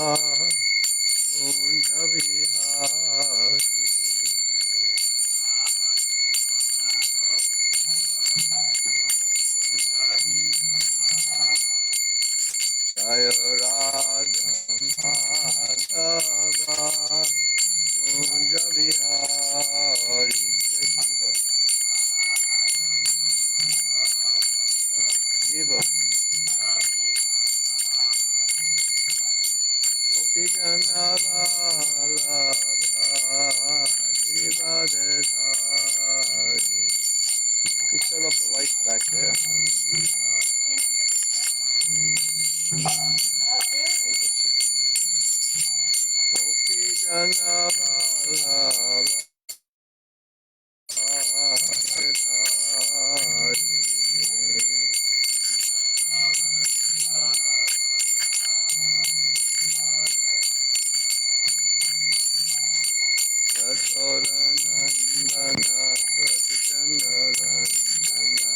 Kunja Bihari. Jaya Radha Madhava Kunja Bihari. Shiva Gopi Jannavala Girivadari. We shut off the lights back there. Gopi Jannavala Yasodanandana Brajjanarandana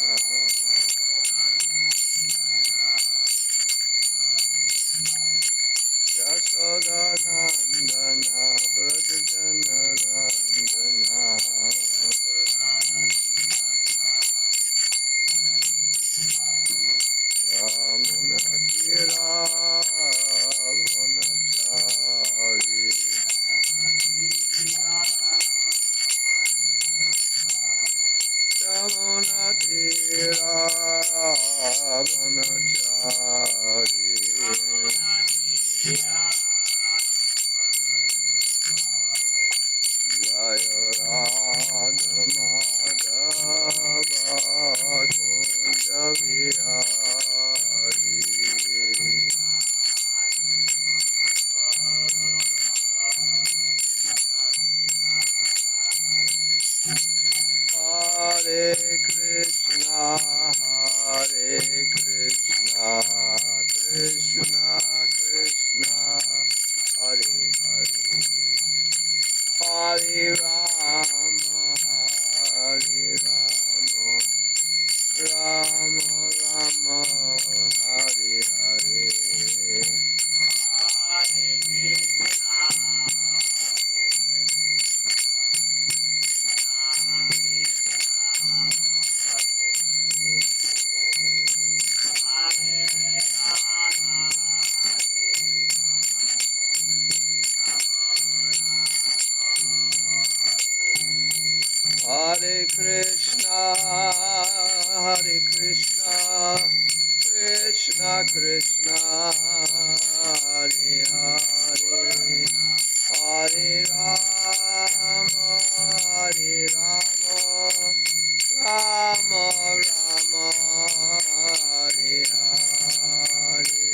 Yasodanandana Brajjanarandana Yamunatira Vanachari Yamunatira Vanachari Jaya Radha Madhava Kunja Bihari. Hare Krishna, Krishna Krishna, Hare Hare, Hare Rama, Rama Rama, Hare Hare. Hare Krishna, Krishna Krishna, Hare Hare, Hare Rama, Rama Rama, Hare Hare.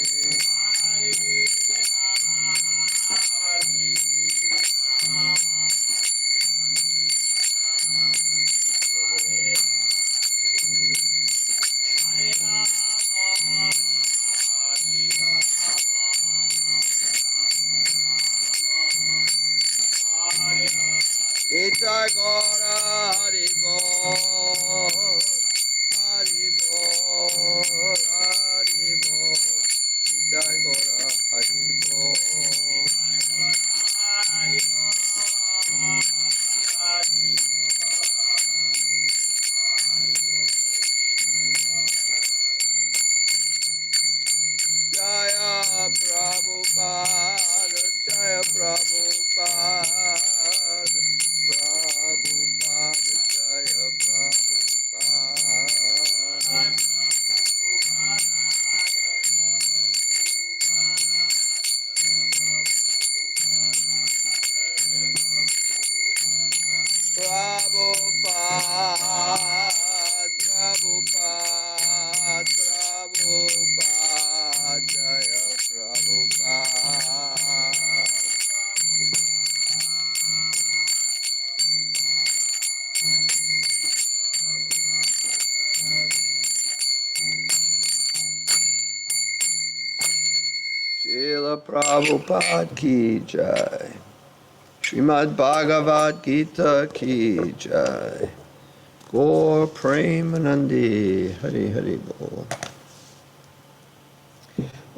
Ita Gora Haribo, Haribo, Haribo, Ita Gora Haribo. Jaya Prabhupada, Jaya Prabhupada, Prabhupada, Jaya Prabhupada. Prabhupada, Prabhupada, Prabhupada, Jaya Prabhupada. Srila Prabhupada ki jai. Srimad Bhagavad Gita ki jai. Gaur Premanandi Hari Hari Bol.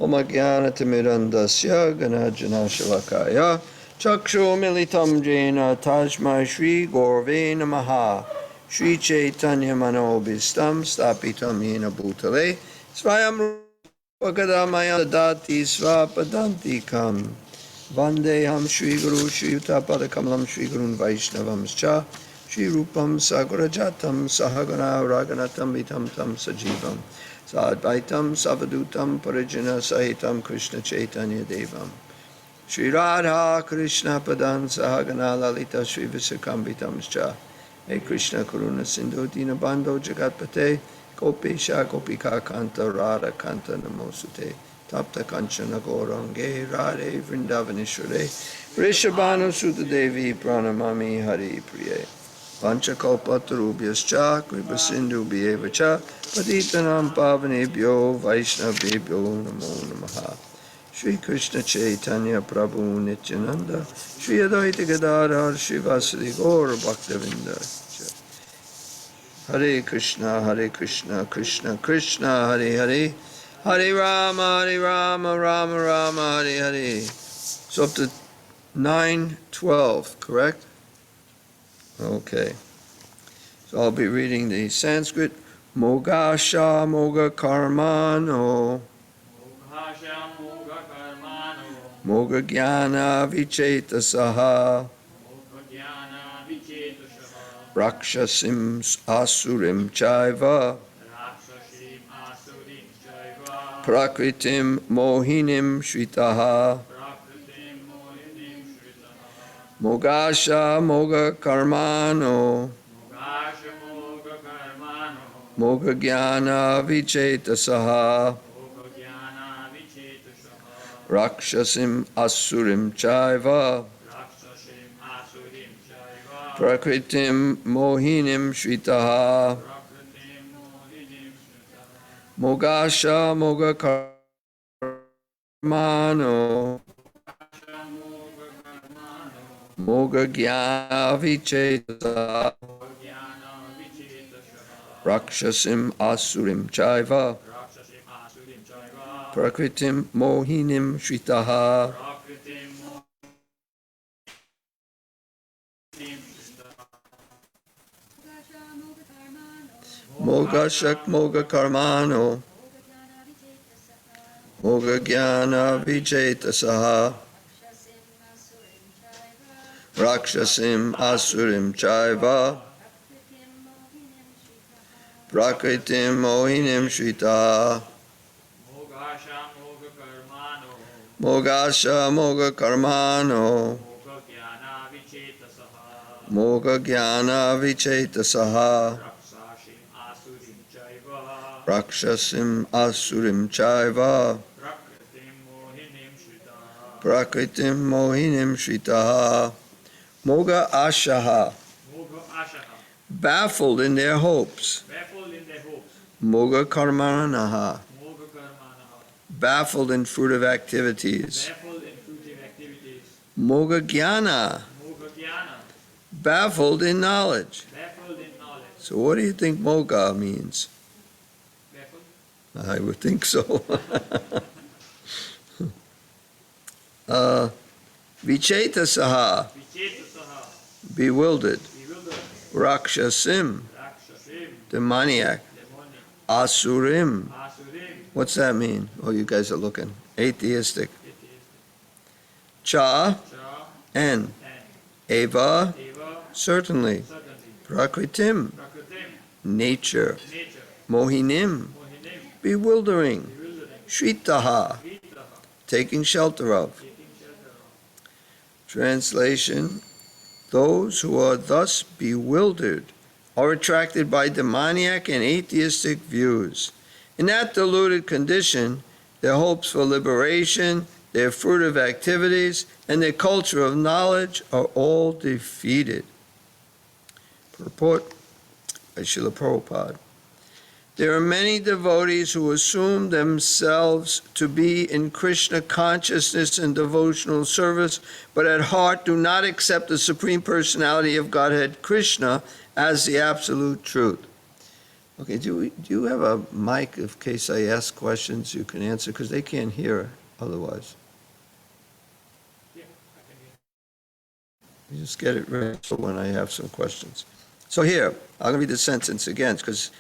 Omagyanatimirandasya Ganajana Shalakaya Chakshu Militam Jena Tajmai Shri Gorve Namaha Shri Chaitanya Manobhistam Stapitam Yena Bhutale Svayam Rupagadamaya Dati Svapadantikam Vandeham Shri Guru Shri Yuttapadakamalam Shri Gurun Vaishnavamscha Shri Rupam Sagarajatam Sahagana Raganatam Vitam Tam Sajivam Sadvaitam Savadutam Parijana Sahitam Krishna Chaitanya Devam Shri Radha Krishna Padan Sahagana Lalita Shri Visakambitamscha Hey Krishna Karuna Sindhu Dina Bandho Jagatpate Gopesha Gopika Kanta Radha Kanta Namosute Tapta Kanchana Gaurange Radhe Vrindavaneshware Vrishabhanu Sudha Devi Pranamami Hari Priye Panchakalpatarubhyascha Kripasindhu Bhyevacha Patitanam Pavanebhyo Vaishnavebhyo Namo Namaha Shri Krishna Chaitanya Prabhu Nityananda Shri Advaita Gadadhar Shri Vasudeva Gaura Bhaktavinda Hare Krishna Krishna Krishna Hare Hare Hare Rama Rama Rama Hare Hare. So up to 9:12, correct? Okay. So I'll be reading the Sanskrit. Mogasha Moga Karmano Moga Jnana Vichetasaha Rakshasim Asurim Chaiva Prakritim Mohinim Shritaha Mogasha Moga Karmano Moga Jnana Vichetasaha Rakshasim Asurim Chaiva Prakritim Mohinim Shritaha Mogasha Moga Karmano Moga Jnana Vichetasaha Rakshasim Asurim Chaiva Prakritim Mohinim Shritaha Mogashak Moga Karmano Moga Jnana Vichetasaha Rakshasim Asurim Chaiva Prakritim Mohinim Shritaha Mogasha Moga Karmano Moga Jnana Vichetasaha Rakshasim Asurim Chaiva Prakritim Mohinim Shritaha Moga Ashaha baffled in their hopes Moga Karmanaha baffled in fruitive activities Moga Jnana baffled in knowledge. So what do you think Moga means? I would think so. Vichetasaha bewildered. Rakshasim demoniac. Asurim what's that mean? Oh, you guys are looking. Atheistic. Cha and Eva certainly. Prakritim nature. Mohinim bewildering. Shritaha taking shelter of. Translation: those who are thus bewildered are attracted by demoniac and atheistic views. In that deluded condition, their hopes for liberation, their fruitive activities, and their culture of knowledge are all defeated. Purport by Srila Prabhupada. There are many devotees who assume themselves to be in Krishna consciousness and devotional service, but at heart do not accept the Supreme Personality of Godhead, Krishna, as the absolute truth. Okay, do you have a mic in case I ask questions you can answer? Because they can't hear otherwise. Yeah, I can hear. You just get it ready for when I have some questions. So here, I'll read the sentence again, because,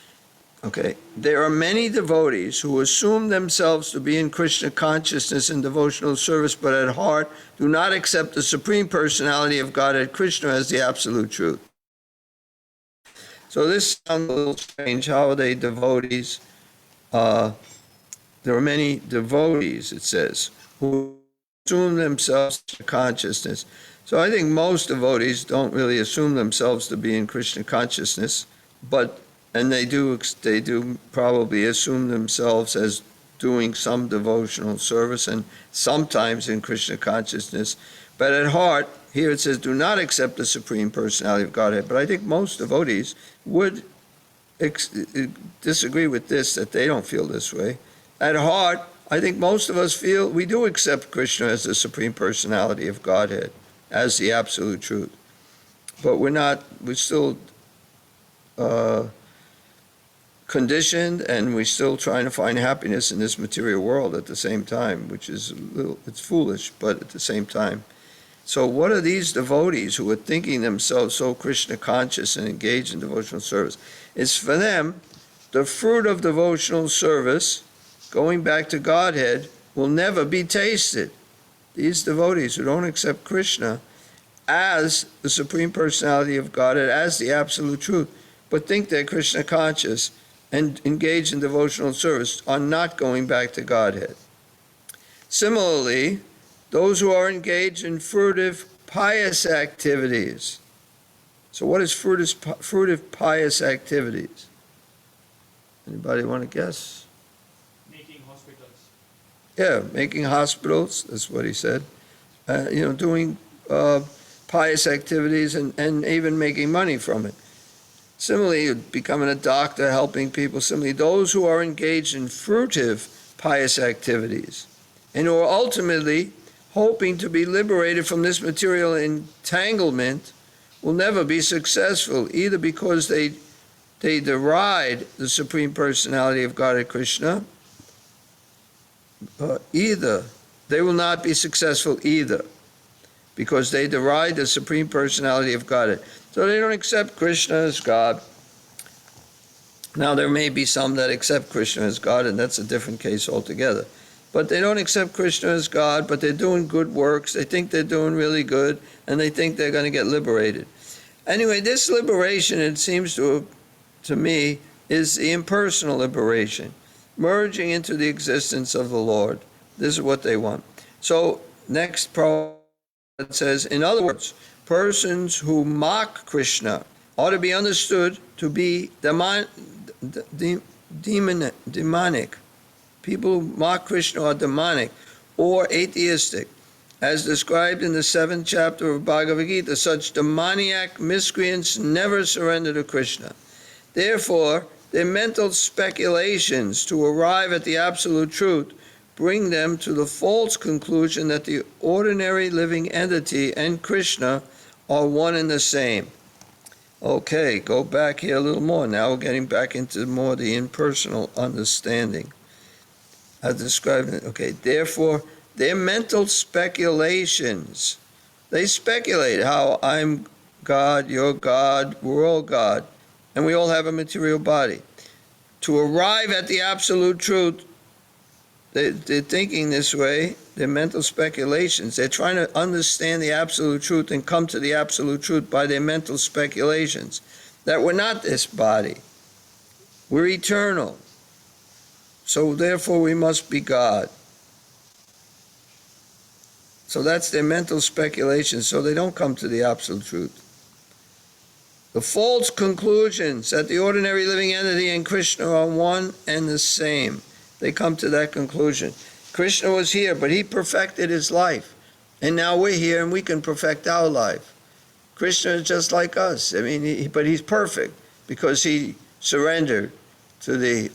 okay, there are many devotees who assume themselves to be in Krishna consciousness and devotional service, but at heart do not accept the Supreme Personality of Godhead, Krishna, as the absolute truth. So this sounds a little strange. How are they devotees? There are many devotees, it says, who assume themselves to consciousness. So I think most devotees don't really assume themselves to be in Krishna consciousness, and they do probably assume themselves as doing some devotional service and sometimes in Krishna consciousness. But at heart, here it says, do not accept the Supreme Personality of Godhead. But I think most devotees would disagree with this, that they don't feel this way. At heart, I think most of us feel we do accept Krishna as the Supreme Personality of Godhead, as the absolute truth. But we're still conditioned, and we're still trying to find happiness in this material world at the same time, which is it's foolish, but at the same time. So what are these devotees who are thinking themselves so Krishna conscious and engaged in devotional service? It's for them, the fruit of devotional service, going back to Godhead, will never be tasted. These devotees who don't accept Krishna as the Supreme Personality of Godhead, as the absolute truth, but think they're Krishna conscious and engage in devotional service, are not going back to Godhead. Similarly, those who are engaged in fruitive, pious activities. So what is fruitive, pious activities? Anybody want to guess? Making hospitals. Yeah, making hospitals, that's what he said. Doing pious activities and even making money from it. Similarly, becoming a doctor, helping people. Similarly, those who are engaged in fruitive, pious activities and who are ultimately hoping to be liberated from this material entanglement will never be successful, either because they deride the Supreme Personality of Godhead Krishna, they will not be successful either, because they deride the Supreme Personality of Godhead. So they don't accept Krishna as God. Now, there may be some that accept Krishna as God, and that's a different case altogether. But they don't accept Krishna as God, but they're doing good works. They think they're doing really good, and they think they're going to get liberated. Anyway, this liberation, it seems to me, is the impersonal liberation, merging into the existence of the Lord. This is what they want. So, next part says, in other words, persons who mock Krishna ought to be understood to be demonic. People who mock Krishna are demonic or atheistic. As described in the 7th chapter of Bhagavad Gita, such demoniac miscreants never surrender to Krishna. Therefore, their mental speculations to arrive at the absolute truth bring them to the false conclusion that the ordinary living entity and Krishna are one and the same. Okay, go back here a little more. Now we're getting back into more the impersonal understanding. As described, okay, therefore, their mental speculations, they speculate how I'm God, you're God, we're all God, and we all have a material body. To arrive at the absolute truth, they're thinking this way, their mental speculations. They're trying to understand the absolute truth and come to the absolute truth by their mental speculations. That we're not this body. We're eternal. So therefore we must be God. So that's their mental speculation, so they don't come to the absolute truth. The false conclusions that the ordinary living entity and Krishna are one and the same. They come to that conclusion. Krishna was here, but he perfected his life. And now we're here and we can perfect our life. Krishna is just like us. But he's perfect because he surrendered to the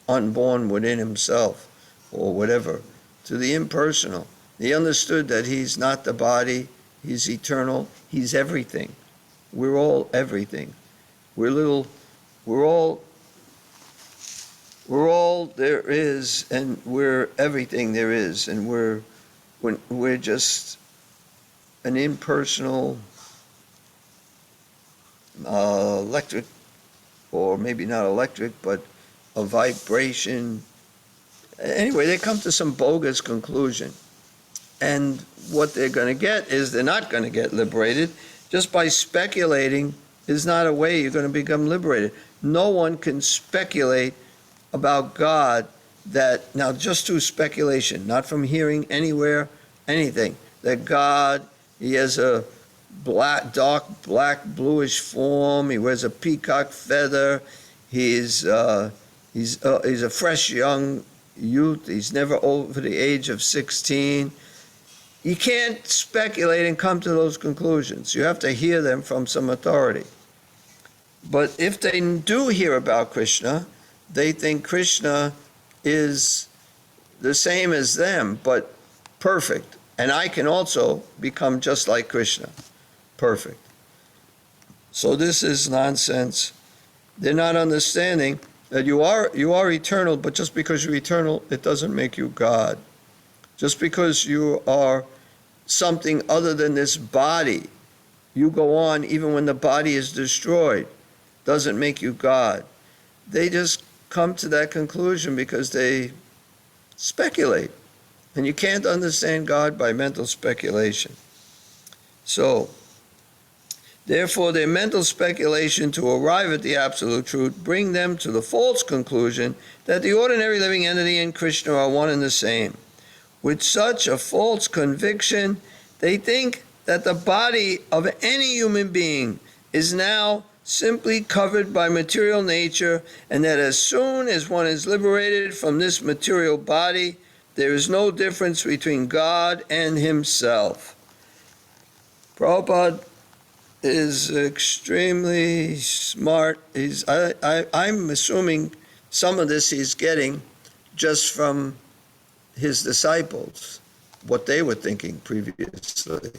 unborn within himself, or whatever, to the impersonal. He understood that he's not the body, he's eternal, he's everything. We're all everything. We're all We're all there is, and we're everything there is, and we're just an impersonal electric, or maybe not electric, but a vibration. Anyway, they come to some bogus conclusion. And what they're going to get is they're not going to get liberated. Just by speculating is not a way you're going to become liberated. No one can speculate about God that, now just through speculation, not from hearing anywhere, anything, that God, he has a dark black bluish form, he wears a peacock feather, he's a fresh young youth, he's never over the age of 16. You can't speculate and come to those conclusions. You have to hear them from some authority. But if they do hear about Krishna, they think Krishna is the same as them, but perfect. And I can also become just like Krishna. Perfect. So this is nonsense. They're not understanding that you are eternal, but just because you're eternal, it doesn't make you God. Just because you are something other than this body, you go on even when the body is destroyed, doesn't make you God. They just come to that conclusion because they speculate. And you can't understand God by mental speculation. So, therefore, their mental speculation to arrive at the absolute truth bring them to the false conclusion that the ordinary living entity and Krishna are one and the same. With such a false conviction, they think that the body of any human being is now simply covered by material nature, and that as soon as one is liberated from this material body, there is no difference between God and himself. Prabhupada is extremely smart. I'm assuming some of this he's getting just from his disciples, what they were thinking previously.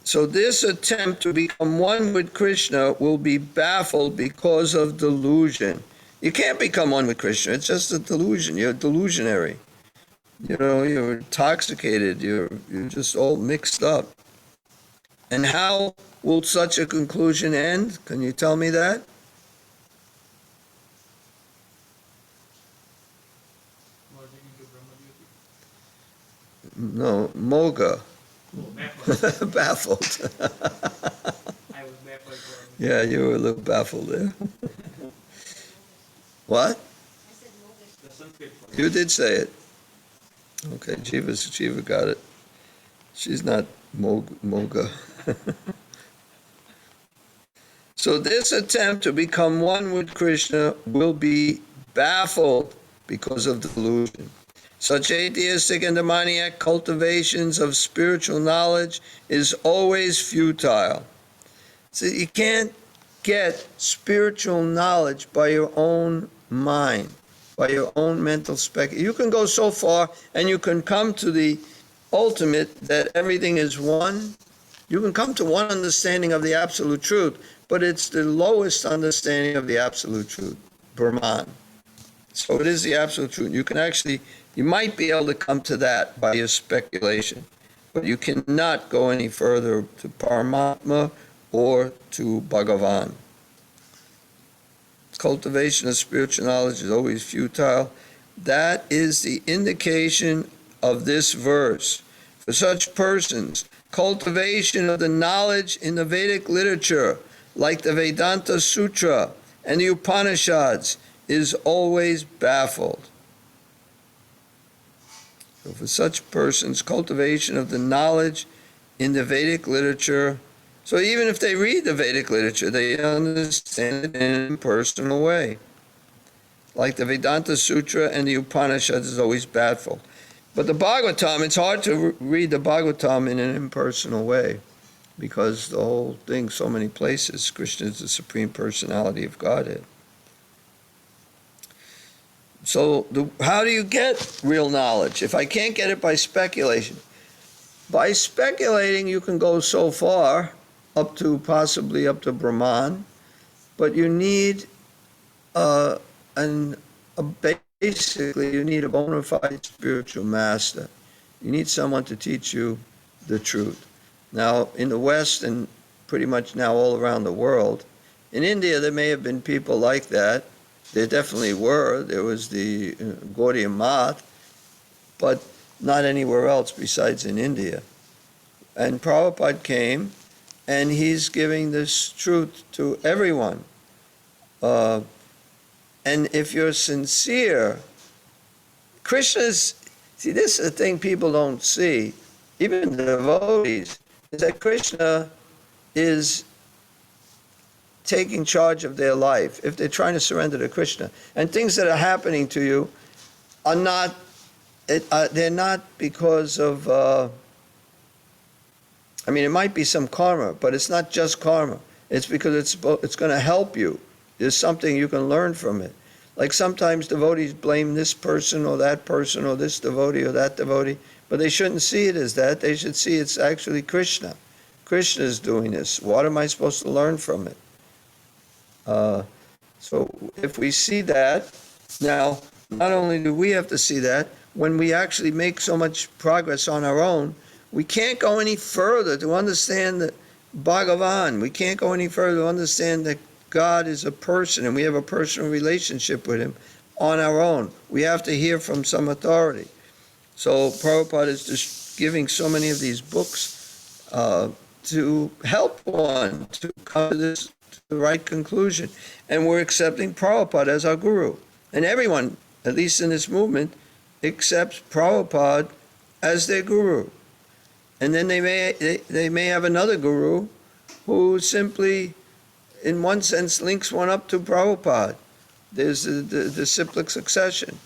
So this attempt to become one with Krishna will be baffled because of delusion. You can't become one with Krishna. It's just a delusion. You're delusionary. You're intoxicated. You're just all mixed up. And how will such a conclusion end? Can you tell me that? Merging into Brahma Jyoti. No, moga. Oh, baffled. Baffled. I was baffled for a minute. Yeah, you were a little baffled there. What? The Sanskrit for You did say it. Okay, Jiva got it. She's not moga. So this attempt to become one with Krishna will be baffled because of delusion. Such atheistic and demoniac cultivations of spiritual knowledge is always futile. So you can't get spiritual knowledge by your own mind, by your own mental speculation. You can go so far and you can come to the ultimate that everything is one. You can come to one understanding of the absolute truth, but it's the lowest understanding of the absolute truth, Brahman. So it is the absolute truth. You might be able to come to that by your speculation, but you cannot go any further to Paramatma or to Bhagavan. Cultivation of spiritual knowledge is always futile. That is the indication of this verse. For such persons, cultivation of the knowledge in the Vedic literature, like the Vedanta Sutra and the Upanishads, is always baffled. So for such persons, cultivation of the knowledge in the Vedic literature, so even if they read the Vedic literature, they understand it in an impersonal way. Like the Vedanta Sutra and the Upanishads is always baffled. But the Bhagavatam, it's hard to read the Bhagavatam in an impersonal way, because the whole thing, so many places, Krishna is the Supreme Personality of Godhead. So how do you get real knowledge? If I can't get it by speculation. By speculating, you can go so far, possibly up to Brahman, but you need and basically you need a bona fide spiritual master. You need someone to teach you the truth. Now, in the West and pretty much now all around the world, in India there may have been people like that. There definitely were. There was the Gaudiya Math, but not anywhere else besides in India. And Prabhupada came, and he's giving this truth to everyone. And if you're sincere, Krishna's, see, this is the thing people don't see, even the devotees, is that Krishna is taking charge of their life if they're trying to surrender to Krishna. And things that are happening to you are not, they're not because of, I mean, it might be some karma, but it's not just karma. It's because it's going to help you. There's something you can learn from it. Like sometimes devotees blame this person or this devotee or that devotee, but they shouldn't see it as that. They should see it's actually Krishna. Krishna is doing this. What am I supposed to learn from it? So if we see that, now, not only do we have to see that, when we actually make so much progress on our own, we can't go any further to understand the Bhagavan. We can't go any further to understand that God is a person and we have a personal relationship with him on our own. We have to hear from some authority. So Prabhupada is just giving so many of these books to help one to come to this to the right conclusion. And we're accepting Prabhupada as our guru. And everyone, at least in this movement, accepts Prabhupada as their guru. And then they may have another guru who simply, in one sense, links one up to Prabhupada. There's the cyclic succession.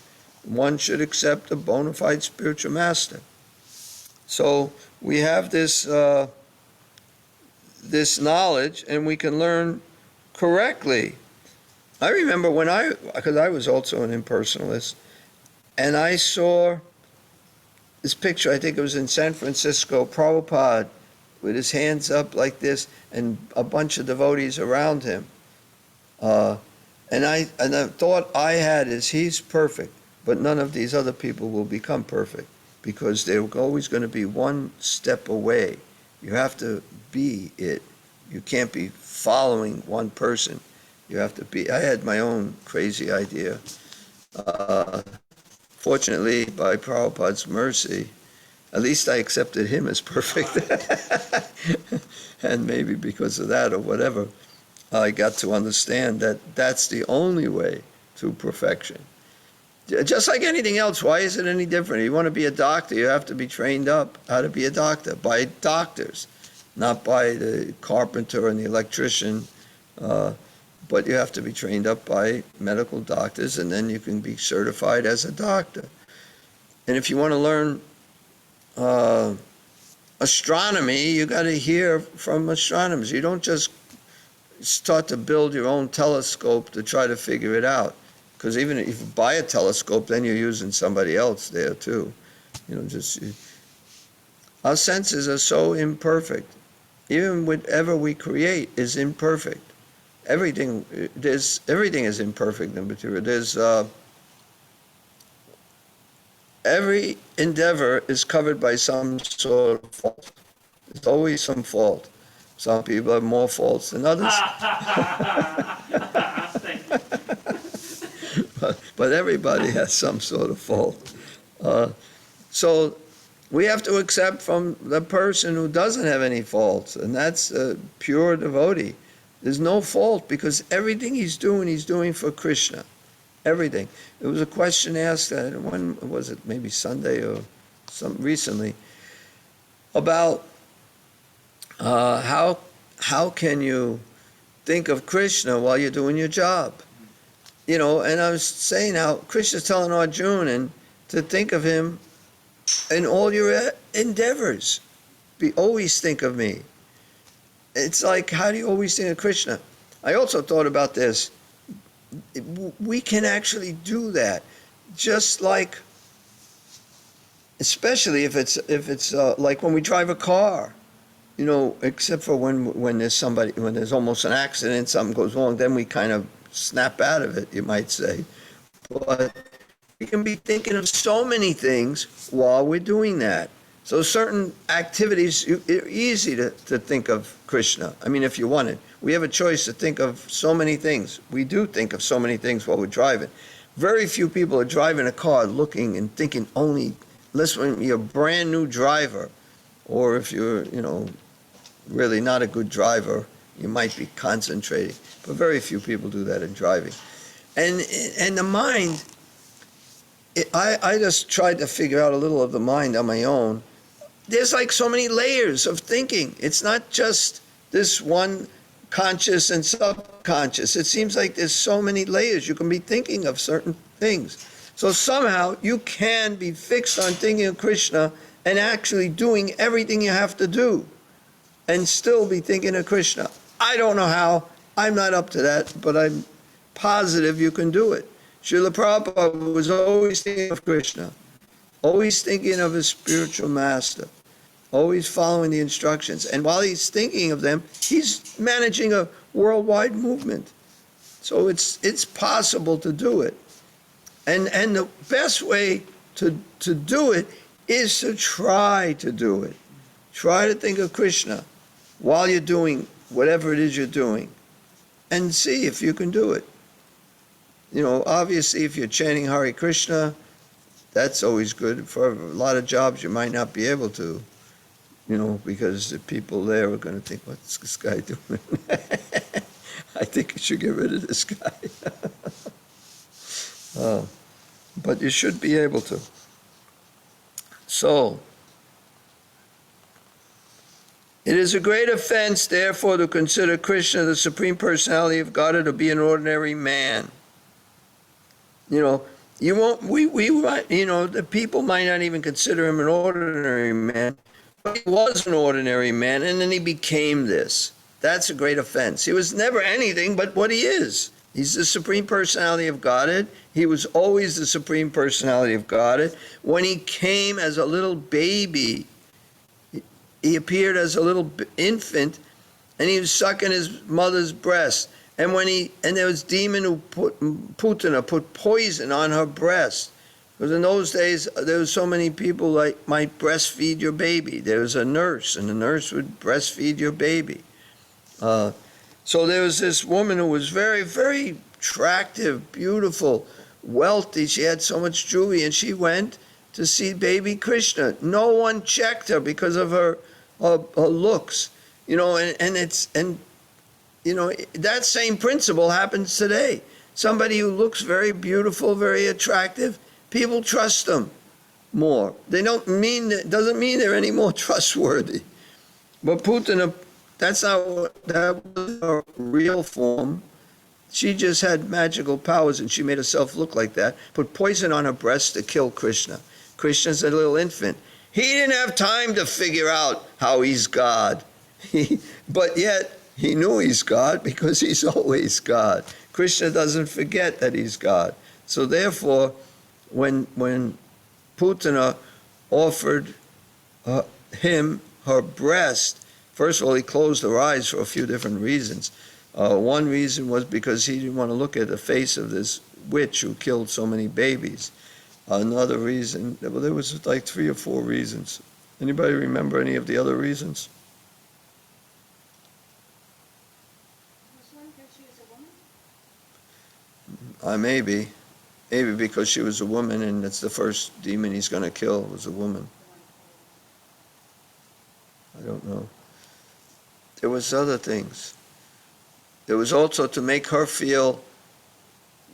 One should accept a bona fide spiritual master. So we have this this knowledge, and we can learn correctly. I remember because I was also an impersonalist, and I saw this picture, I think it was in San Francisco, Prabhupada with his hands up like this and a bunch of devotees around him. And the thought I had is he's perfect, but none of these other people will become perfect because they're always going to be one step away. You have to be it. You can't be following one person. You have to be. I had my own crazy idea. Fortunately, by Prabhupada's mercy, at least I accepted him as perfect. And maybe because of that or whatever, I got to understand that that's the only way to perfection. Just like anything else, why is it any different? If you want to be a doctor, you have to be trained up how to be a doctor by doctors, not by the carpenter and the electrician. But you have to be trained up by medical doctors, and then you can be certified as a doctor. And if you want to learn astronomy, you got to hear from astronomers. You don't just start to build your own telescope to try to figure it out. Because even if you buy a telescope, then you're using somebody else there too. Our senses are so imperfect. Even whatever we create is imperfect. Everything is imperfect in material. Every endeavor is covered by some sort of fault. There's always some fault. Some people have more faults than others. But everybody has some sort of fault. So we have to accept from the person who doesn't have any faults, and that's a pure devotee. There's no fault because everything he's doing for Krishna. Everything. There was a question asked, when was it, maybe Sunday or recently, about how can you think of Krishna while you're doing your job? And I was saying how Krishna's telling Arjuna to think of him in all your endeavors. Always think of me. It's like, how do you always think of Krishna? I also thought about this. We can actually do that, just like, especially if it's like when we drive a car, except for when there's almost an accident, something goes wrong, then we kind of snap out of it, you might say. But we can be thinking of so many things while we're doing that. So certain activities, it's easy to think of Krishna. I mean, if you want it. We have a choice to think of so many things. We do think of so many things while we're driving. Very few people are driving a car looking and thinking only, unless when you're a brand new driver, or if you're, really not a good driver, you might be concentrating. But very few people do that in driving. And the mind, I just tried to figure out a little of the mind on my own. There's like so many layers of thinking. It's not just this one conscious and subconscious. It seems like there's so many layers. You can be thinking of certain things. So somehow you can be fixed on thinking of Krishna and actually doing everything you have to do and still be thinking of Krishna. I don't know how. I'm not up to that, but I'm positive you can do it. Srila Prabhupada was always thinking of Krishna, always thinking of his spiritual master, always following the instructions. And while he's thinking of them, he's managing a worldwide movement. So it's possible to do it. And the best way to do it is to try to do it. Try to think of Krishna while you're doing whatever it is you're doing and see if you can do it. Obviously, if you're chanting Hare Krishna, that's always good. For a lot of jobs, you might not be able to, because the people there are going to think, what's this guy doing? I think you should get rid of this guy. But you should be able to. So, it is a great offense, therefore, to consider Krishna, the Supreme Personality of Godhead, to be an ordinary man. The people might not even consider him an ordinary man, but he was an ordinary man, and then he became this. That's a great offense. He was never anything but what he is. He's the Supreme Personality of Godhead. He was always the Supreme Personality of Godhead. When he came as a little baby, he appeared as a little infant, and he was sucking his mother's breast. And there was demon who put poison on her breast. Because in those days, there was so many people like might breastfeed your baby. There was a nurse, and the nurse would breastfeed your baby. So there was this woman who was very, very attractive, beautiful, wealthy. She had so much jewelry, and she went to see baby Krishna. No one checked her because of her looks, that same principle happens today. Somebody who looks very beautiful, very attractive, people trust them more. Doesn't mean they're any more trustworthy. But Putana, that was her real form. She just had magical powers, and she made herself look like that. Put poison on her breast to kill Krishna. Krishna's a little infant. He didn't have time to figure out how he's God. But yet, he knew he's God because he's always God. Krishna doesn't forget that he's God. So therefore, when Putana offered him her breast, first of all, he closed her eyes for a few different reasons. One reason was because he didn't want to look at the face of this witch who killed so many babies. Another reason, well, there was like 3 or 4 reasons. Anybody remember any of the other reasons? Maybe because she was a woman, and that's the first demon he's going to kill was a woman. I don't know. There was other things. There was also to make her feel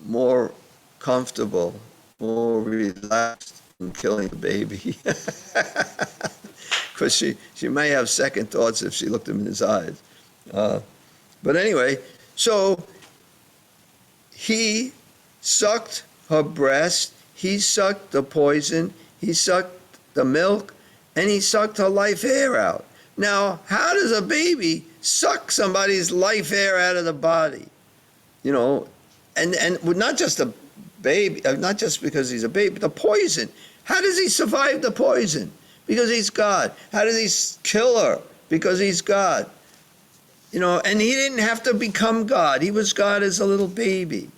more comfortable, more relaxed in killing the baby. Because she may have second thoughts if she looked him in his eyes. But anyway, so he sucked her breast, he sucked the poison, he sucked the milk, and he sucked her life air out. Now, how does a baby suck somebody's life air out of the body? And not just a baby, not just because he's a baby, but the poison. How does he survive the poison? Because he's God. How does he kill her? Because he's God. and he didn't have to become God. He was God as a little baby.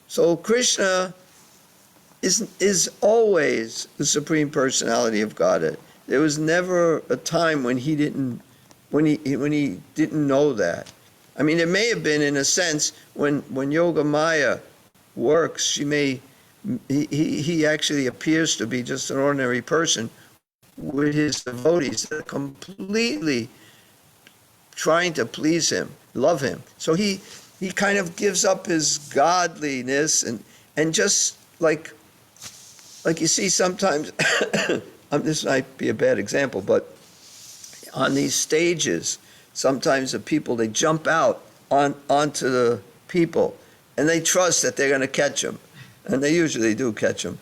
So Krishna is always the Supreme Personality of Godhead. There was never a time when he didn't know that. I mean, it may have been in a sense when Yoga Maya works, he actually appears to be just an ordinary person with his devotees that are completely trying to please him, love him. So he kind of gives up his godliness and just like you see sometimes, this might be a bad example, but on these stages, sometimes the people, they jump out onto the people and they trust that they're going to catch them. And they usually do catch them.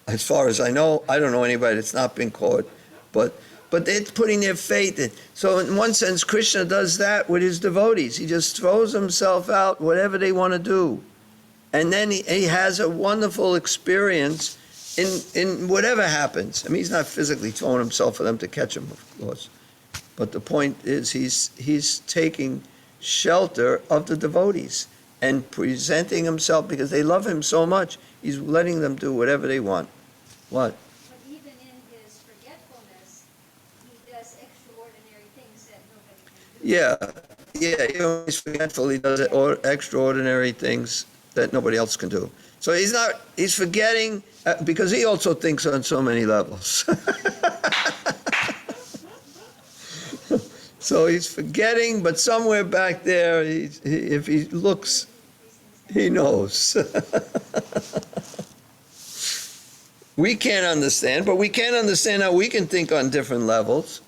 As far as I know, I don't know anybody that's not been caught. But they're putting their faith in. So in one sense, Krishna does that with his devotees. He just throws himself out, whatever they want to do. And then he has a wonderful experience in whatever happens. I mean, he's not physically throwing himself for them to catch him, of course. But the point is he's taking shelter of the devotees and presenting himself because they love him so much. He's letting them do whatever they want. What? But even in his forgetfulness, he does extraordinary things that nobody can do. Yeah, even when he's forgetful, he does extraordinary things that nobody else can do. So he's forgetting, because he also thinks on so many levels. So he's forgetting, but somewhere back there, if he looks, he knows. We can't understand, but we can't understand how we can think on different levels.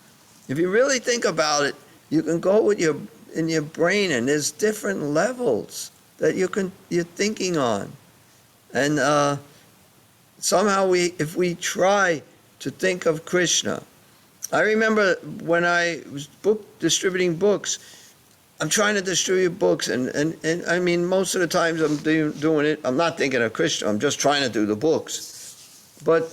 If you really think about it, you can go in your brain, and there's different levels that you're thinking on. And somehow if we try to think of Krishna. I remember when I was distributing books, I'm trying to distribute books, and I mean, most of the times I'm doing it, I'm not thinking of Krishna, I'm just trying to do the books. But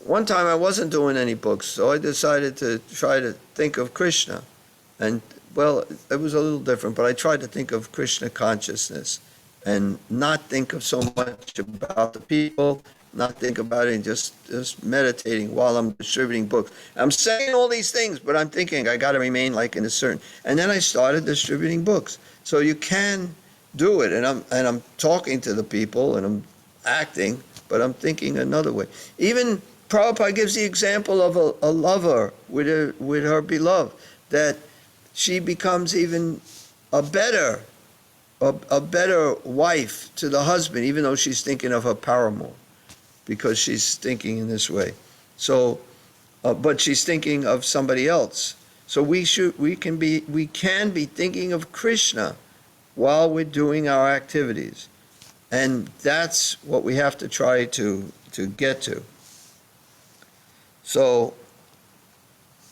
one time I wasn't doing any books, so I decided to try to think of Krishna. And, well, it was a little different, but I tried to think of Krishna consciousness and not think of so much about the people, not think about it, and just meditating while I'm distributing books. I'm saying all these things, but I'm thinking I got to remain like in a certain. And then I started distributing books. So you can do it, and I'm talking to the people, and I'm acting, but I'm thinking another way. Even Prabhupada gives the example of a lover with her beloved, that she becomes even a better wife to the husband, even though she's thinking of her paramour, because she's thinking in this way. So, but she's thinking of somebody else. So we can be thinking of Krishna while we're doing our activities, and that's what we have to try to get to. So,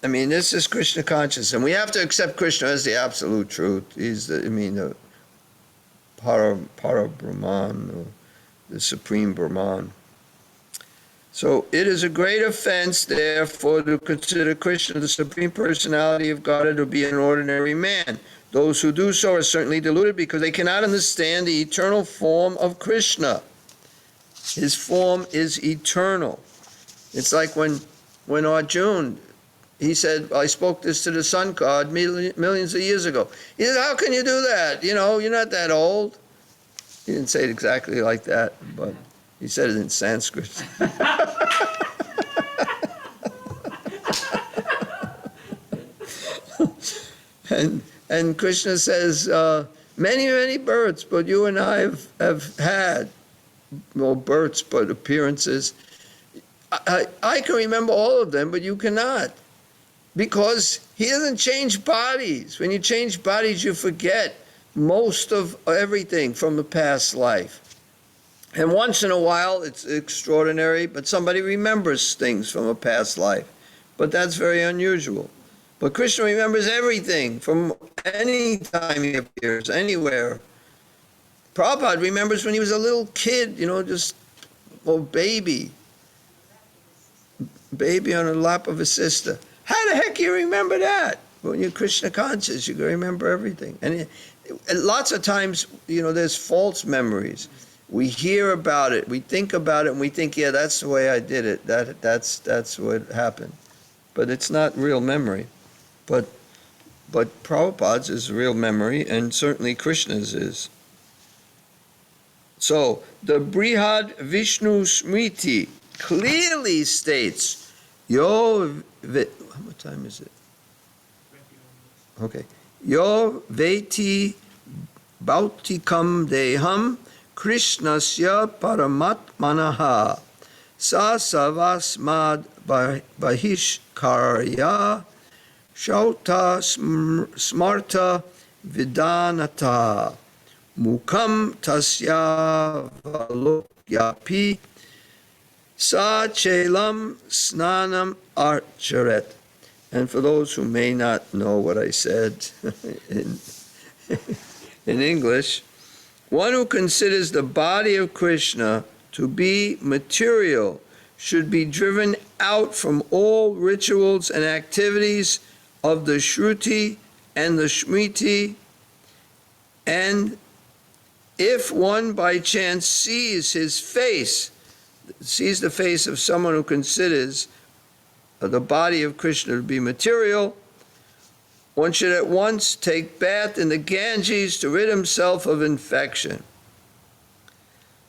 I mean, this is Krishna consciousness, and we have to accept Krishna as the absolute truth. He's the Para Brahman, the Supreme Brahman. So it is a great offense, therefore, to consider Krishna the Supreme Personality of Godhead to be an ordinary man. Those who do so are certainly deluded because they cannot understand the eternal form of Krishna. His form is eternal. It's like when Arjuna, he said, I spoke this to the sun god millions of years ago. He said, how can you do that? You're not that old. He didn't say it exactly like that, but he said it in Sanskrit. And Krishna says, many, many births, but you and I have had, no births, but appearances. I can remember all of them, but you cannot. Because he doesn't change bodies. When you change bodies, you forget most of everything from the past life. And once in a while, it's extraordinary, but somebody remembers things from a past life. But that's very unusual. But Krishna remembers everything from any time he appears, anywhere. Prabhupada remembers when he was a little kid, just a baby on the lap of his sister. How the heck do you remember that? When you're Krishna conscious, you can remember everything. And lots of times, there's false memories. We hear about it, we think about it, and we think, yeah, that's the way I did it. That's what happened. But it's not real memory. But Prabhupada's is real memory, and certainly Krishna's is. So, the Brihad Vishnu Smriti clearly states, what time is it? 21 minutes. Okay. Yo veti bhautikam deham Krishnasya paramatmanaha sa savasmad bahishkarya shauta smarta vidanata mukam tasya valokyapi sa chelam snanam archaret. And for those who may not know what I said in English, one who considers the body of Krishna to be material should be driven out from all rituals and activities of the Shruti and the Smriti, and if one by chance sees the face of someone who considers the body of Krishna to be material, one should at once take bath in the Ganges to rid himself of infection.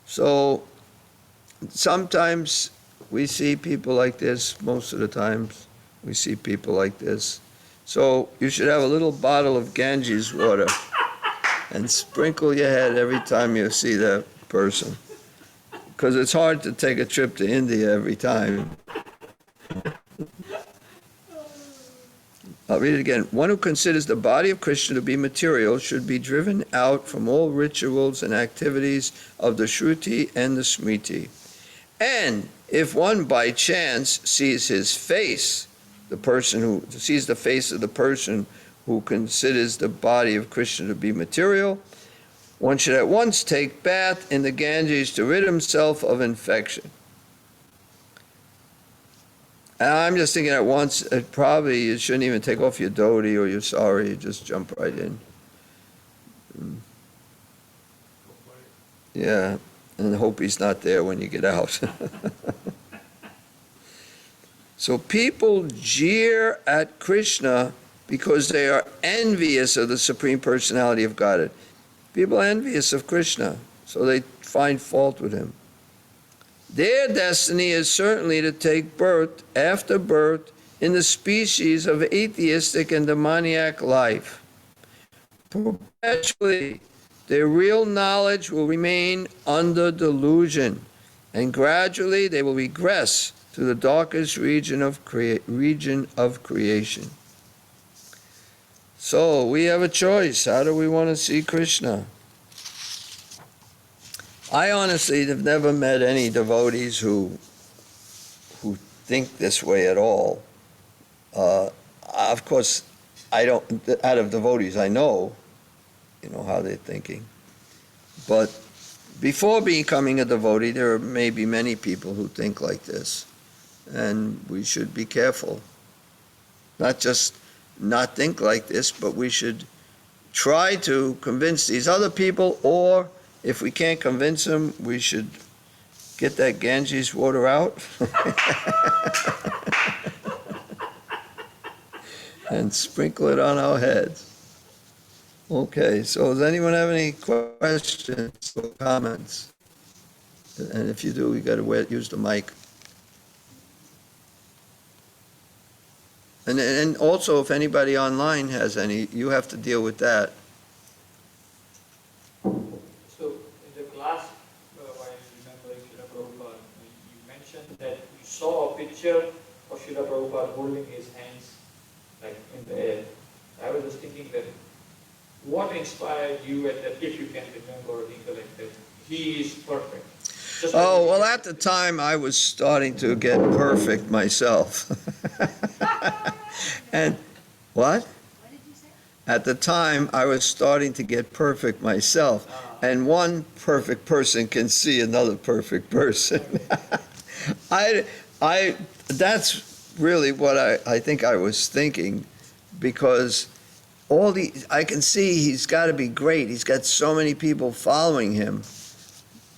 So sometimes we see people like this, most of the times we see people like this. So you should have a little bottle of Ganges water and sprinkle your head every time you see that person. Because it's hard to take a trip to India every time. I'll read it again. One who considers the body of Krishna to be material should be driven out from all rituals and activities of the Shruti and the Smriti. And if one by chance sees his face, the face of the person who considers the body of Krishna to be material, one should at once take bath in the Ganges to rid himself of infection. And I'm just thinking at once, probably you shouldn't even take off your dhoti or your sari, you just jump right in. Yeah, and hope he's not there when you get out. So people jeer at Krishna because they are envious of the Supreme Personality of Godhead. People are envious of Krishna, so they find fault with him. Their destiny is certainly to take birth after birth in the species of atheistic and demoniac life. Perpetually, their real knowledge will remain under delusion, and gradually they will regress to the darkest region of creation. So we have a choice. How do we want to see Krishna? I honestly have never met any devotees who think this way at all. Of course, I don't. Out of devotees, I know, how they're thinking. But before becoming a devotee, there may be many people who think like this, and we should be careful. Not just not think like this, but we should try to convince these other people, or if we can't convince them, we should get that Ganges water out and sprinkle it on our heads. Okay, so does anyone have any questions or comments? And if you do, you got to use the mic. And also, if anybody online has any, you have to deal with that. So in the class, while remembering Srila Prabhupada, you mentioned that you saw a picture of Srila Prabhupada holding his hands like in the air. I was just thinking that what inspired you at that, if you can remember or recollect that, he is perfect. Oh, well, at the time I was starting to get perfect myself. And what? What did you say? At the time I was starting to get perfect myself. And one perfect person can see another perfect person. That's really what I think I was thinking. because I can see he's got to be great. He's got so many people following him.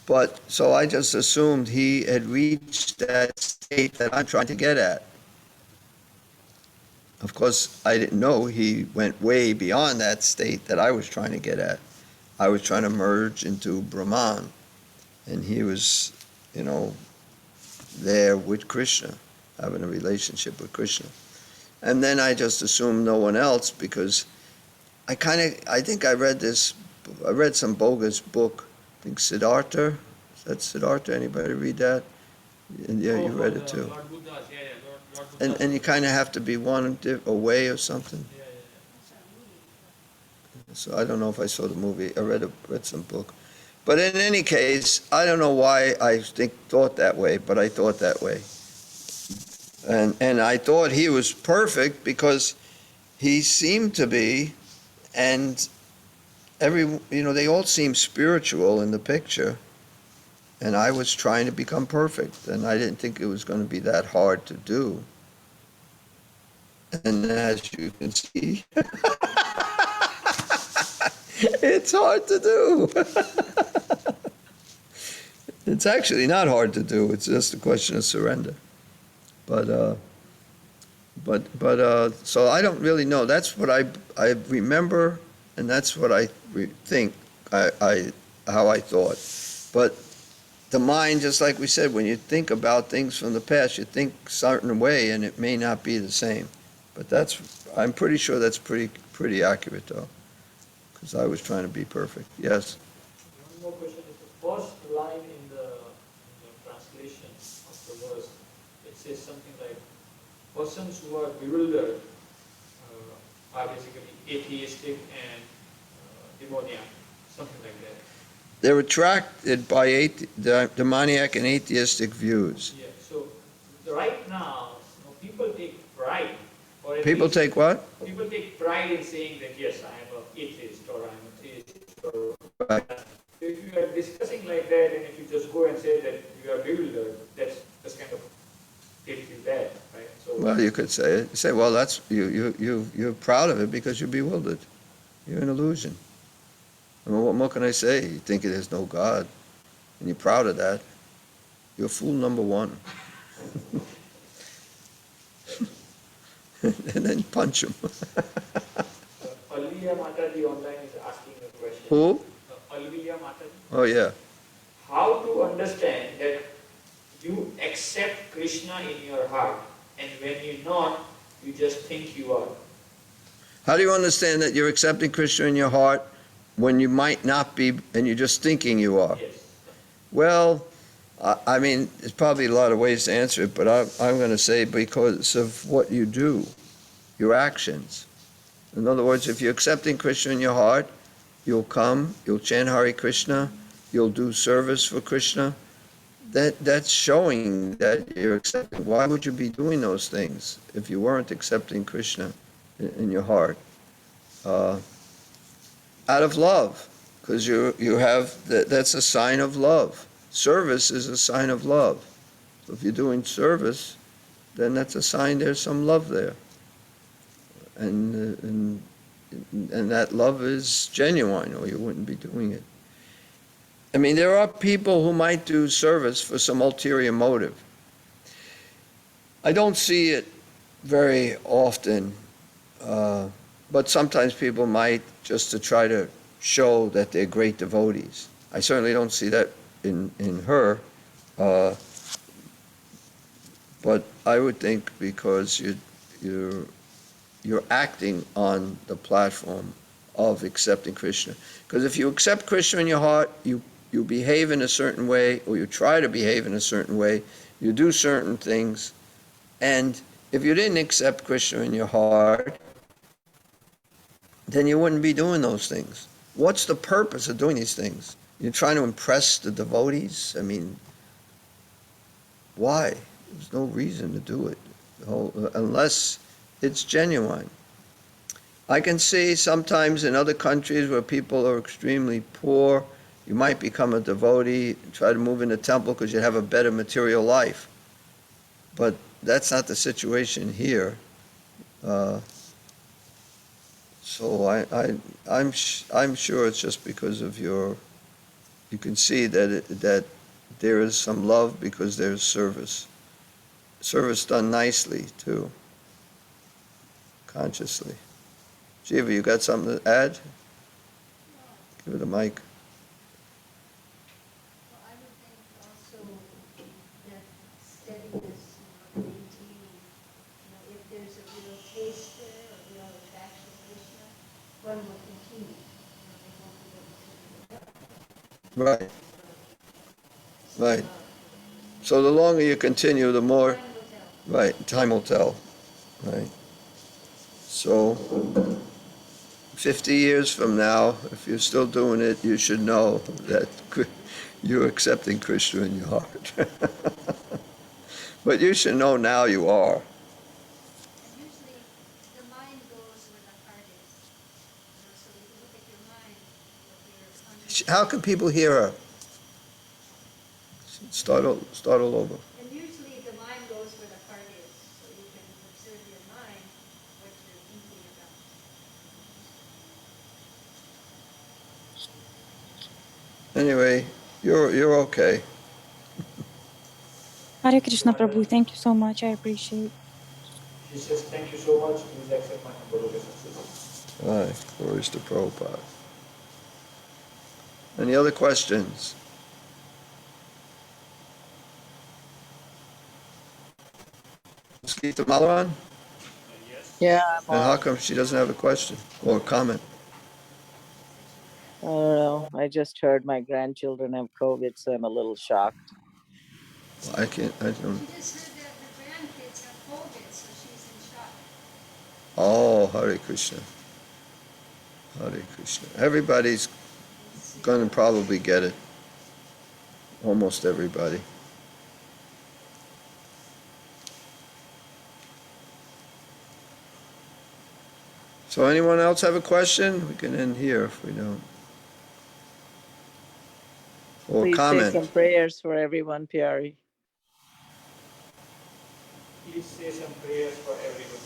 But so I just assumed he had reached that state that I'm trying to get at. Of course, I didn't know he went way beyond that state that I was trying to get at. I was trying to merge into Brahman, and he was, there with Krishna, having a relationship with Krishna. And then I just assumed no one else, because I think I read some bogus book. I think Siddhartha. Is that Siddhartha? Anybody read that? And yeah, you read it too. Lord Buddha's, Lord Buddha's. And you kind of have to be one away or something. Yeah. So I don't know if I saw the movie. I read some book. But in any case, I don't know why I thought that way, but I thought that way. And I thought he was perfect because he seemed to be, and they all seem spiritual in the picture. And I was trying to become perfect, and I didn't think it was going to be that hard to do. And as you can see, it's hard to do. It's actually not hard to do. It's just a question of surrender. But so I don't really know. That's what I remember, and that's what I think. How I thought. But the mind, just like we said, when you think about things from the past, you think a certain way, and it may not be the same. But I'm pretty sure that's pretty accurate, though, because I was trying to be perfect. Yes. One more question is the first line in the translation of the verse. It says something like, persons who are bewildered are basically atheistic and demoniac, something like that. They're attracted by demoniac and atheistic views. Yeah. So right now, people take pride. People take what? People take pride in saying that yes, I am an atheist or I am a theist. Right. So if you are discussing like that, and if you just go and say that you are bewildered, that's just kind of takes you bad, right? So Well, you could say it. You say, well, that's you're proud of it because you're bewildered. You're an illusion. I mean, what more can I say? You think there's no God, and you're proud of that. You're fool number one. And then punch him. Alviya Mataji online is asking a question. Who? Alviya Mataji. Oh, yeah. How to understand that you accept Krishna in your heart, and when you're not, you just think you are? How do you understand that you're accepting Krishna in your heart when you might not be, and you're just thinking you are? Yes. Well, I mean, there's probably a lot of ways to answer it, but I'm going to say because of what you do, your actions. In other words, if you're accepting Krishna in your heart, you'll come, you'll chant Hare Krishna, you'll do service for Krishna. That's showing that you're accepting. Why would you be doing those things if you weren't accepting Krishna in your heart? Out of love, because you have that's a sign of love. Service is a sign of love. So if you're doing service, then that's a sign there's some love there, and that love is genuine, or you wouldn't be doing it. I mean, there are people who might do service for some ulterior motive. I don't see it very often, but sometimes people might, just to try to show that they're great devotees. I certainly don't see that in her, but I would think because you're acting on the platform of accepting Krishna. Because if you accept Krishna in your heart, you behave in a certain way, or you try to behave in a certain way, you do certain things, and if you didn't accept Krishna in your heart, then you wouldn't be doing those things. What's the purpose of doing these things? You're trying to impress the devotees? I mean, why? There's no reason to do it, unless it's genuine. I can see sometimes in other countries where people are extremely poor, you might become a devotee, try to move in the temple because you have a better material life. But that's not the situation here. So I'm sure it's just because of you can see that there is some love because there's service. Service done nicely too, consciously. Jiva, you got something to add? Give it a mic. Well, I would think also that steadiness, maintaining, if there's a real taste there, a real attraction to Krishna, one will continue. They won't be able to. Right, right. So the longer you continue, the more, Time will tell. right, time will tell, right? So 50 years from now, if you're still doing it, you should know that you're accepting Krishna in your heart. But you should know now you are. And usually the mind goes where the heart is. So you can look at your mind, what you're How can people hear her? Start all over. And usually the mind goes where the heart is. So you can observe your mind, what you're thinking about. Anyway, you're okay. Hare Krishna Prabhu, thank you so much. I appreciate. She says, thank you so much, please accept my humble obeisances. All right, glories to Prabhupada. Any other questions? Is Geeta Malaran? Yeah, I'm And how on. come she doesn't have a question or a comment? I don't know. I just heard my grandchildren have COVID, so I'm a little shocked. I don't. She just heard that her grandkids have COVID, so she's in shock. Oh, Hare Krishna. Hare Krishna. Everybody's going to probably get it. Almost everybody. So anyone else have a question? We can end here if we don't. Or Please say comment. some prayers for everyone, Pyari. Please say some prayers for everyone.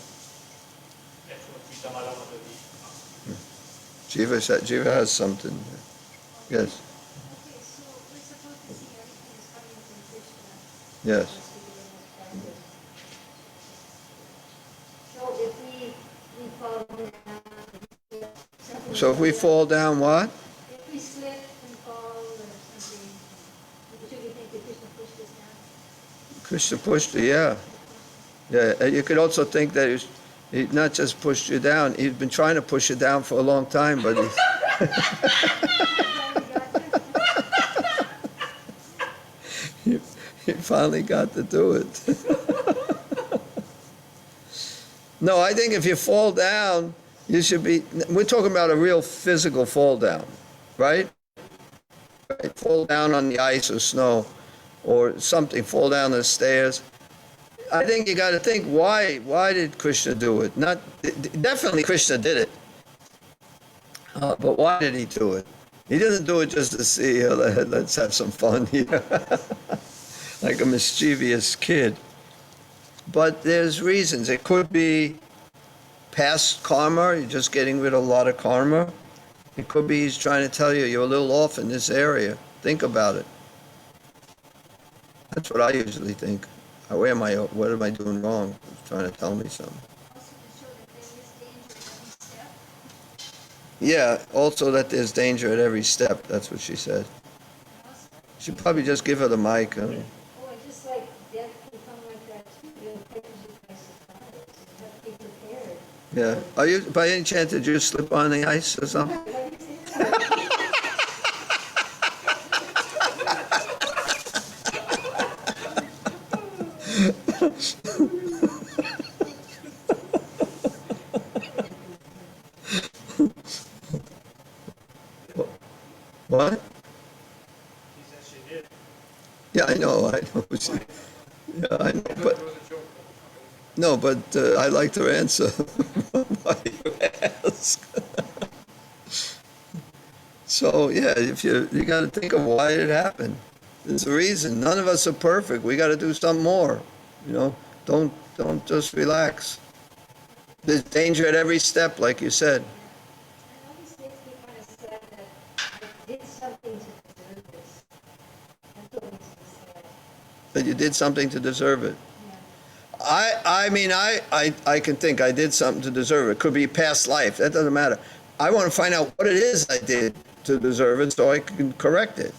That's what Sita Mala Madhuri. Jiva has something. Yes. Okay, so we're supposed to see everything is coming from Krishna. Yes. So if we fall down, So if we fall down, what? if we slip and fall or something, should we think that Krishna pushed us down? Krishna pushed you, yeah. Yeah, and you could also think that he not just pushed you down, he'd been trying to push you down for a long time, but he finally got to do it. No, I think if you fall down, you should be, we're talking about a real physical fall down, right? Right? Fall down on the ice or snow or something, fall down the stairs. I think you got to think, why did Krishna do it? Not definitely Krishna did it, but why did he do it? He didn't do it just to see, let's have some fun here, like a mischievous kid. But there's reasons. It could be past karma, you're just getting rid of a lot of karma. It could be he's trying to tell you you're a little off in this area. Think about it. That's what I usually think. What am I doing wrong? He's trying to tell me something. Also to show that there is danger at every step. Yeah, also that there's danger at every step. That's what she said. Also, Should probably just give her the mic. oh, and just like death can come like that too, it'll catch you by surprise. You have to be prepared. Yeah. Are you, by any chance, did you slip on the ice or something? What? She says she did. Yeah, I know. Yeah, I know. But no, but I like to answer. Why do you ask? So yeah, if you got to think of why it happened. There's a reason. None of us are perfect. We got to do something more. Don't just relax. There's danger at every step, like you said. You did something to deserve it. Yeah. I can think I did something to deserve it. It could be past life. That doesn't matter. I want to find out what it is I did to deserve it so I can correct it.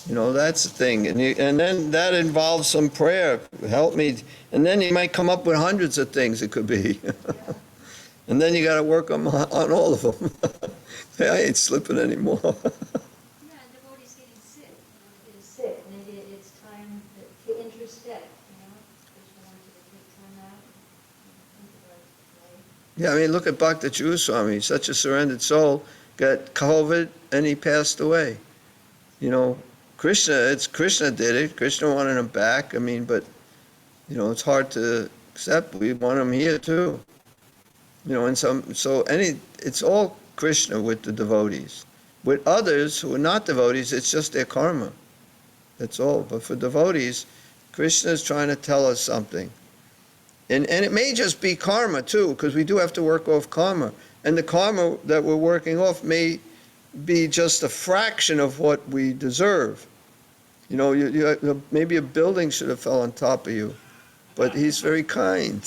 That's the thing. And then that involves some prayer. Help me. And then you might come up with hundreds of things it could be. And then you got to work on all of them. I ain't slipping anymore. Yeah, and devotees getting sick. Getting sick. Maybe it's time to introspect, Krishna wants you to take time out and think about it, right? Yeah, I mean, look at Bhakta Swami, such a surrendered soul, got COVID and he passed away. Krishna did it. Krishna wanted him back. I mean, but, it's hard to accept. We want him here too. It's all Krishna with the devotees. With others who are not devotees, it's just their karma. That's all. But for devotees, Krishna is trying to tell us something. And it may just be karma too, because we do have to work off karma. And the karma that we're working off may be just a fraction of what we deserve. Maybe a building should have fell on top of you, but he's very kind.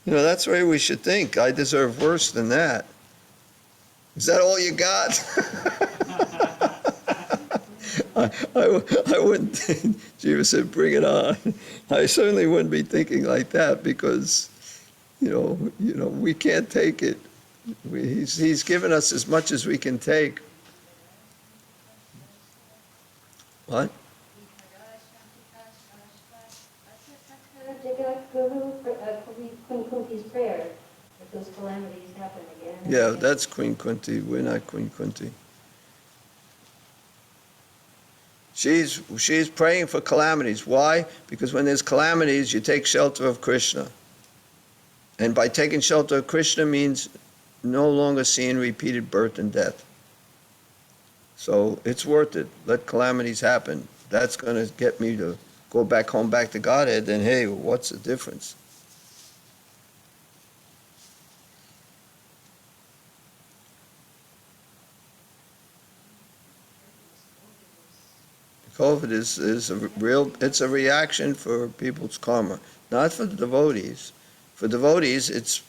That's the way we should think. I deserve worse than that. Is that all you got? I wouldn't. Jiva said, bring it on. I certainly wouldn't be thinking like that because, we can't take it. He's given us as much as we can take. What? Queen Kunti's prayer, if those calamities happen again. Yeah, that's Queen Kunti. We're not Queen Kunti. She's praying for calamities. Why? Because when there's calamities, you take shelter of Krishna. And by taking shelter of Krishna means no longer seeing repeated birth and death. So it's worth it. Let calamities happen. That's going to get me to go back home, back to Godhead, then hey, what's the difference? COVID is it's a reaction for people's karma, not for the devotees. For devotees,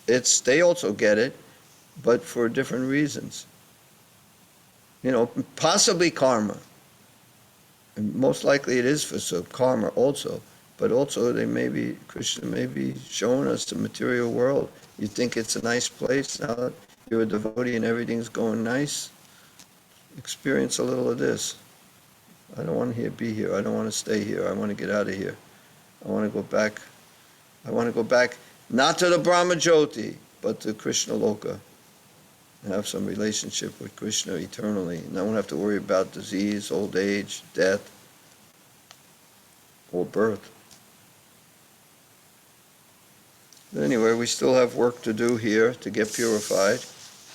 they also get it, but for different reasons. Possibly karma. And most likely it is for some karma also, but also Krishna may be showing us the material world. You think it's a nice place now that you're a devotee and everything's going nice? Experience a little of this. I don't want to be here. I don't want to stay here. I want to get out of here. I want to go back. I want to go back, not to the Brahma Jyoti, but to Krishna Loka. And have some relationship with Krishna eternally. And I won't have to worry about disease, old age, death, or birth. But anyway, we still have work to do here to get purified.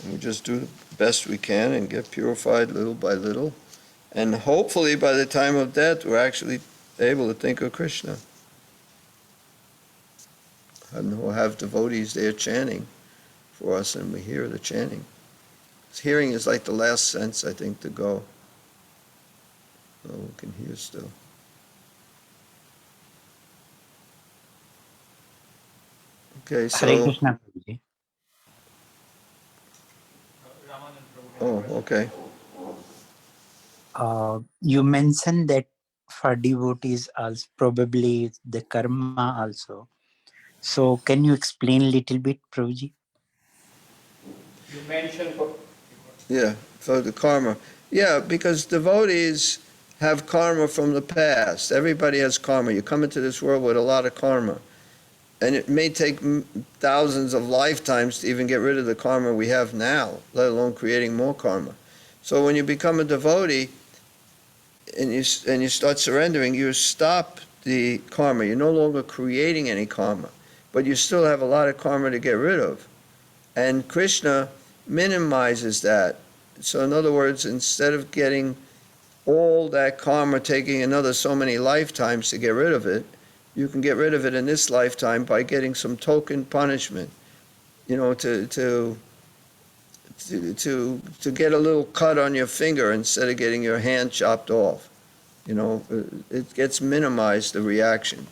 And we just do the best we can and get purified little by little. And hopefully by the time of death, we're actually able to think of Krishna. And we'll have devotees there chanting for us, and we hear the chanting. Hearing is like the last sense, I think, to go. So we can hear still. Okay, so... Hare Krishna, Prabhuji. Oh, okay. You mentioned that for devotees also probably the karma also. So can you explain a little bit, Prabhuji? You mentioned Yeah, for the karma. Yeah, because devotees have karma from the past. Everybody has karma. You come into this world with a lot of karma. And it may take thousands of lifetimes to even get rid of the karma we have now, let alone creating more karma. So when you become a devotee and you start surrendering, you stop the karma. You're no longer creating any karma, but you still have a lot of karma to get rid of. And Krishna minimizes that. So in other words, instead of getting all that karma, taking another so many lifetimes to get rid of it, you can get rid of it in this lifetime by getting some token punishment, to to get a little cut on your finger instead of getting your hand chopped off. You know, it gets minimized, the reaction.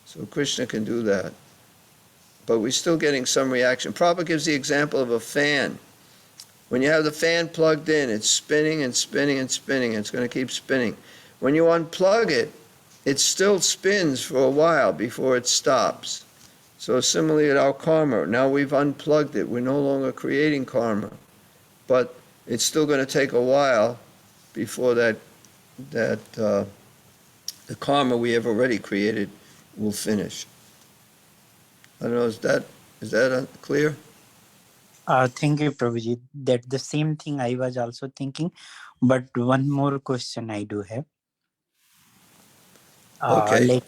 So Krishna can do that. But we're still getting some reaction. Prabhupada gives the example of a fan. When you have the fan plugged in, it's spinning and spinning and spinning. It's going to keep spinning. When you unplug it, it still spins for a while before it stops. So similarly at our karma, now we've unplugged it. We're no longer creating karma. But it's still going to take a while before the karma we have already created will finish. I don't know, is that clear? Thank you, Prabhuji. That the same thing I was also thinking, but one more question I do have. Okay. Like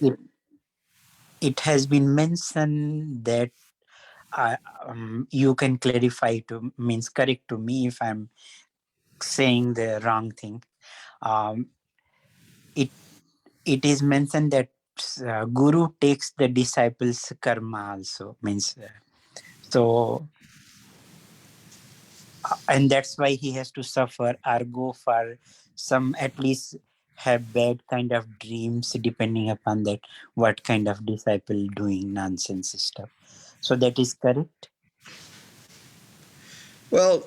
it has been mentioned that you can clarify to means correct to me if I'm saying the wrong thing. Um, it is mentioned that Guru takes the disciples' karma also means so, and that's why he has to suffer or go for some at least have bad kind of dreams depending upon that what kind of disciple doing nonsense stuff. So that is correct. Well,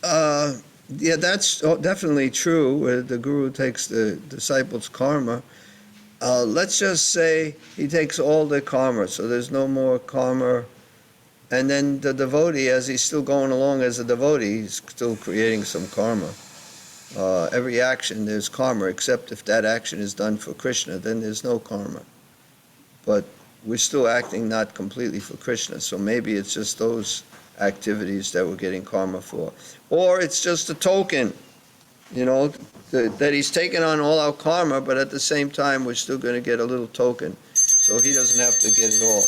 yeah, that's definitely true. The guru takes the disciples' karma. Let's just say he takes all the karma, so there's no more karma. And then the devotee, as he's still going along as a devotee, he's still creating some karma. Every action, there's karma, except if that action is done for Krishna, then there's no karma. But we're still acting not completely for Krishna, so maybe it's just those activities that we're getting karma for. Or it's just a token, you know, that he's taken on all our karma, but at the same time, we're still going to get a little token, so he doesn't have to get it all.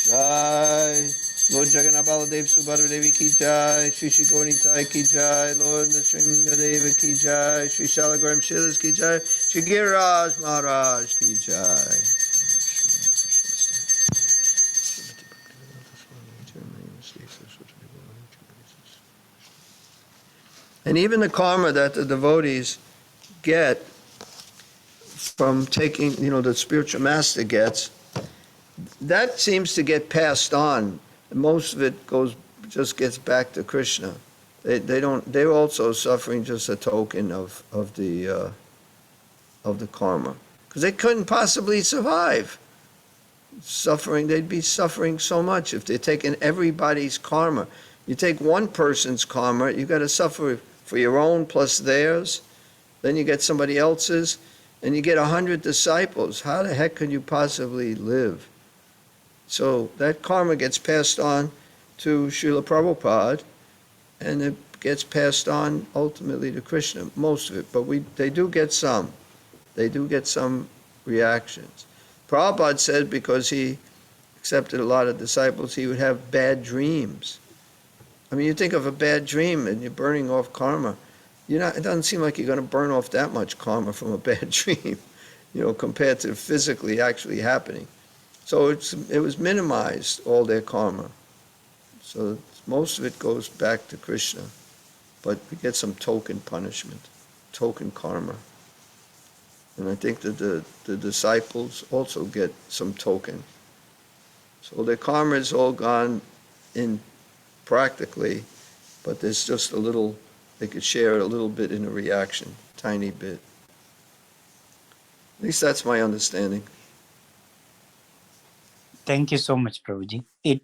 Jai, Lord Jagannath Baladev Subhadra Devi ki jai, Shri Shri Gaurnitai ki jai, Lord Nrsimhadeva ki jai, Shri Shalagram Shilas ki jai, Shri Giriraj Maharaj ki jai. And even the karma that the devotees get from taking, you know, the spiritual master gets, that seems to get passed on. Most of it just gets back to Krishna. They're also suffering just a token of the karma, because they couldn't possibly survive suffering. They'd be suffering so much if they're taking everybody's karma. You take one person's karma, you got to suffer for your own plus theirs. Then you get somebody else's, and you get 100 disciples. How the heck can you possibly live? So that karma gets passed on to Srila Prabhupada, and it gets passed on ultimately to Krishna, most of it. But they do get some. They do get some reactions. Prabhupada said because he accepted a lot of disciples, he would have bad dreams. I mean, you think of a bad dream and you're burning off karma. It doesn't seem like you're going to burn off that much karma from a bad dream, compared to physically actually happening. So it was minimized, all their karma. So most of it goes back to Krishna. But we get some token punishment, token karma. And I think that the disciples also get some token. So their karma is all gone in practically, but there's just a little, they could share a little bit in a reaction, tiny bit. At least that's my understanding. Thank you so much, Prabhuji. It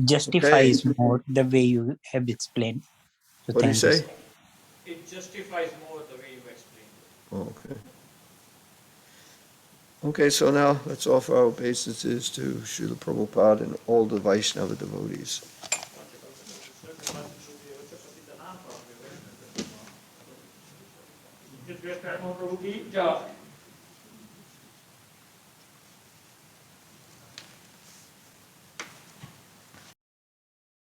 justifies more the way you have explained. So What do you thank you. say? It justifies more the way you explained it. Okay. Okay, so now let's offer our obeisances to Srila Prabhupada and all the Vaishnava devotees. Prabhu ki jai.